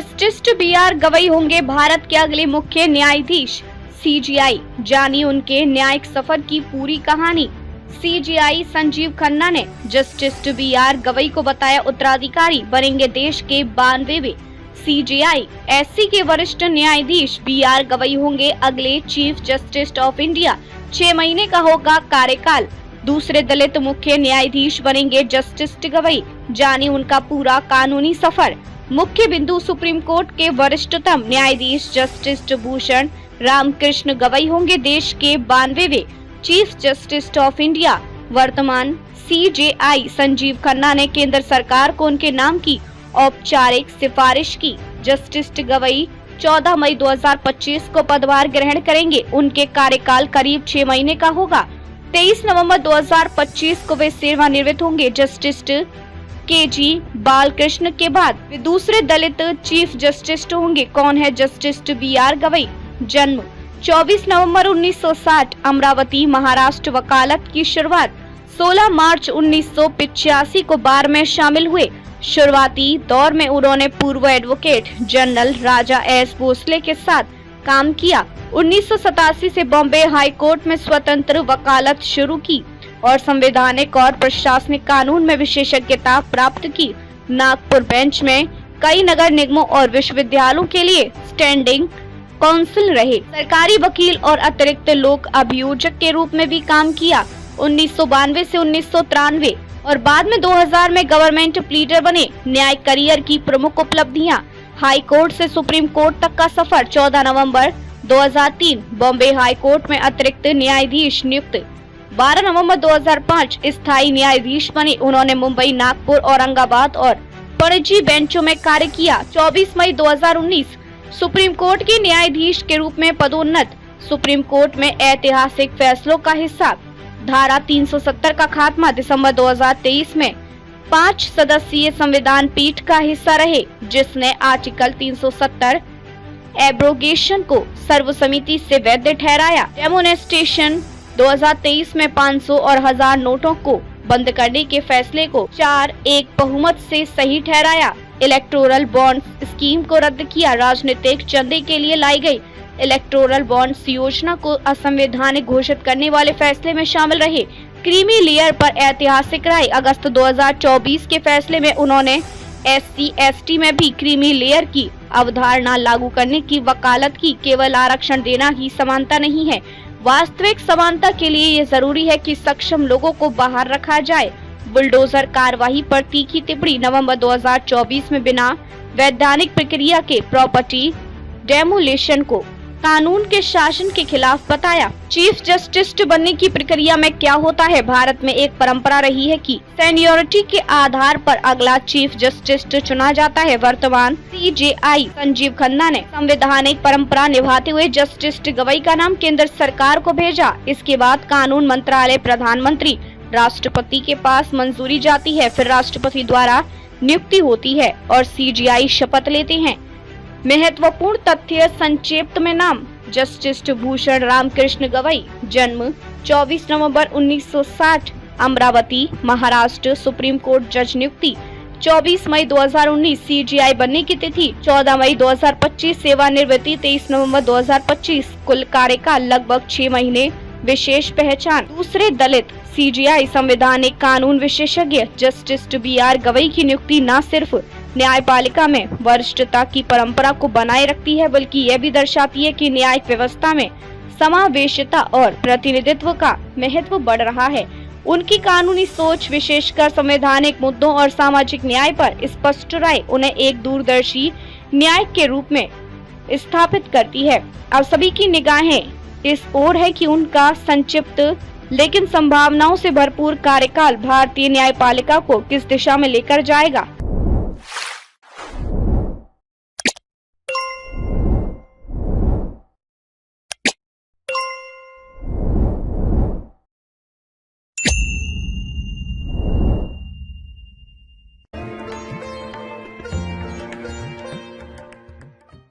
Justice B R. Gavai होंगे भारत के अगले मुख्य न्यायाधीश। सीजेआई जानिए उनके न्यायिक सफर की पूरी कहानी। सीजेआई संजीव खन्ना ने जस्टिस बी.आर. गवई को बताया उत्तराधिकारी बनेंगे देश के 92वें सीजेआई एससी के वरिष्ठ न्यायाधीश। बी.आर. गवई होंगे अगले चीफ जस्टिस ऑफ इंडिया। 6 महीने का होगा कार्यकाल। दूसरे दलित मुख्य न्यायाधीश बनेंगे जस्टिस गवई। जानिए उनका पूरा कानूनी सफर। मुख्य बिंदु सुप्रीम कोर्ट के वरिष्ठतम न्यायाधीश जस्टिस भूषण रामकृष्ण गवई होंगे देश के 92वें चीफ जस्टिस ऑफ इंडिया। वर्तमान सीजेआई संजीव खन्ना ने केंद्र सरकार को उनके नाम की औपचारिक सिफारिश की। जस्टिस गवई 14 मई 2025 को पदभार ग्रहण करेंगे। उनके कार्यकाल करीब 6 महीने का होगा। 23 नवंबर 2025 को वे सेवानिवृत्त होंगे। Justice KG. बालकृष्ण के बाद वे दूसरे दलित चीफ जस्टिस होंगे। कौन है जस्टिस बी.आर. गवई? जन्म 24 नवंबर 1960 अमरावती महाराष्ट्र। वकालत की शुरुआत 16 मार्च 1985 को बार में शामिल हुए। शुरुआती दौर में उन्होंने पूर्व एडवोकेट जनरल राजा एस भोसले के साथ काम किया। 1987 से बॉम्बे हाई कोर्ट में स्वतंत्र वकालत शुरू की और संवैधानिक और प्रशासनिक कानून में विशेषज्ञता प्राप्त की। नागपुर बेंच में कई नगर निगमों और विश्वविद्यालयों के लिए स्टैंडिंग काउंसिल रहे। सरकारी वकील और अतिरिक्त लोक अभियोजक के रूप में भी काम किया। 1992 से 1993 और बाद में 2000 में गवर्नमेंट प्लीडर बने। न्यायिक करियर की प्रमुख उपलब्धियां: हाई कोर्ट से सुप्रीम कोर्ट तक का सफर। 14 नवंबर 2003 बॉम्बे हाई कोर्ट में अतिरिक्त न्यायाधीश नियुक्त। 12 नवंबर 2005 स्थायी न्यायाधीश बने। उन्होंने मुंबई, नागपुर, औरंगाबाद और पणजी बेंचों में कार्य किया। 24 मई 2019 सुप्रीम कोर्ट के न्यायाधीश के रूप में पदोन्नत। सुप्रीम कोर्ट में ऐतिहासिक फैसलों का हिस्सा। धारा 370 का खात्मा। दिसंबर 2023 में 5 सदस्यीय संविधान पीठ का हिस्सा रहे, जिसने आर्टिकल 370 एब्रोगेशन को सर्वसम्मति से वैध ठहराया। डेमोनेस्ट्रेशन 2023 में 500 और 1000 नोटों को बंद करने के फैसले को 4-1 बहुमत से सही ठहराया। इलेक्टोरल बॉन्ड स्कीम को रद्द किया। राजनीतिक चंदे के लिए लाई गई इलेक्टोरल बॉन्ड्स योजना को असंवैधानिक घोषित करने वाले फैसले में शामिल रहे। क्रीमी लेयर पर ऐतिहासिक राय। अगस्त 2024 के फैसले में उन्होंने SC/ST में भी क्रीमी लेयर की अवधारणा लागू करने की वकालत की। केवल आरक्षण देना ही समानता नहीं है, वास्तविक समानता के लिए ये जरूरी है कि सक्षम लोगों को बाहर रखा जाए। बुलडोजर कार्रवाई पर तीखी टिप्पणी। नवंबर 2024 में बिना वैधानिक प्रक्रिया के प्रॉपर्टी डेमोलिशन को कानून के शासन के खिलाफ बताया। चीफ जस्टिस बनने की प्रक्रिया में क्या होता है? भारत में एक परंपरा रही है कि सीनियरिटी के आधार पर अगला चीफ जस्टिस चुना जाता है। वर्तमान सीजेआई संजीव खन्ना ने संवैधानिक परंपरा निभाते हुए जस्टिस गवई का नाम केंद्र सरकार को भेजा। इसके बाद कानून मंत्रालय, प्रधानमंत्री, राष्ट्रपति के पास मंजूरी जाती है, फिर राष्ट्रपति द्वारा नियुक्ति होती है और सीजेआई शपथ लेते हैं। महत्वपूर्ण तथ्य संक्षेप में नाम: जस्टिस भूषण रामकृष्ण गवई। जन्म 24 नवंबर 1960 अमरावती महाराष्ट्र। सुप्रीम कोर्ट जज नियुक्ति 24 मई 2019। सीजेआई बनने की तिथि 14 मई 2025। सेवानिवृत्ति 23 नवंबर 2025। कुल कार्यकाल लगभग 6 महीने। विशेष पहचान: दूसरे दलित। सीजेआई संवैधानिक कानून विशेषज्ञ। Justice B R. गवई की नियुक्ति न सिर्फ न्यायपालिका में वरिष्ठता की परंपरा को बनाए रखती है, बल्कि यह भी दर्शाती है कि न्यायिक व्यवस्था में समावेशिता और प्रतिनिधित्व का महत्व बढ़ रहा है। उनकी कानूनी सोच, विशेषकर संवैधानिक मुद्दों और सामाजिक न्याय पर स्पष्ट राय, उन्हें एक दूरदर्शी न्यायिक के रूप में स्थापित करती है। अब सभी की निगाहें इस ओर है कि उनका संक्षिप्त लेकिन संभावनाओं से भरपूर कार्यकाल भारतीय न्यायपालिका को किस दिशा में लेकर जाएगा।